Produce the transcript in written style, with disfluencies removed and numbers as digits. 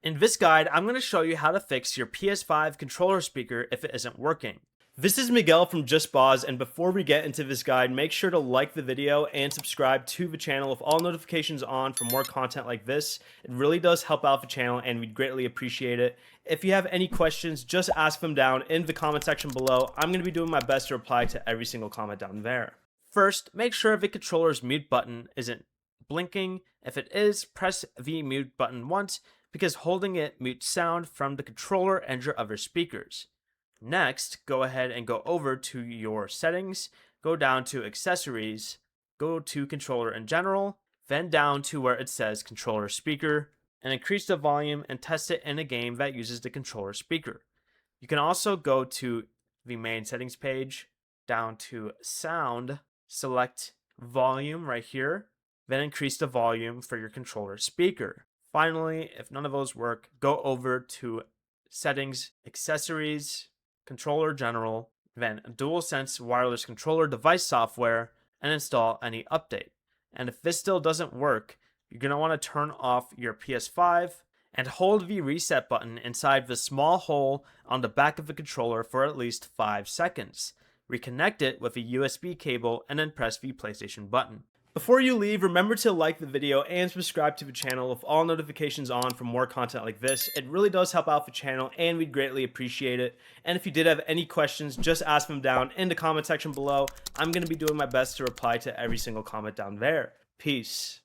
In this guide, I'm going to show you how to fix your PS5 controller speaker if it isn't working. This is Miguel from Just Boz, and before we get into this guide, make sure to like the video and subscribe to the channel with all notifications on for more content like this. It really does help out the channel and we'd greatly appreciate it. If you have any questions, just ask them down in the comment section below. I'm going to be doing my best to reply to every single comment down there. First, make sure the controller's mute button isn't blinking. If it is, press the mute button once, because holding it mutes sound from the controller and your other speakers. Next, go ahead and go over to your settings, go down to accessories, go to controller in general, then down to where it says controller speaker, and increase the volume and test it in a game that uses the controller speaker. You can also go to the main settings page, down to sound, select volume right here, then increase the volume for your controller speaker. Finally, if none of those work, go over to settings, accessories, controller general, then DualSense wireless controller device software, and install any update. And if this still doesn't work, you're going to want to turn off your PS5 and hold the reset button inside the small hole on the back of the controller for at least 5 seconds. Reconnect it with a USB cable and then press the PlayStation button. Before you leave, remember to like the video and subscribe to the channel with all notifications on for more content like this. It really does help out the channel and we'd greatly appreciate it. And if you did have any questions, just ask them down in the comment section below. I'm going to be doing my best to reply to every single comment down there. Peace.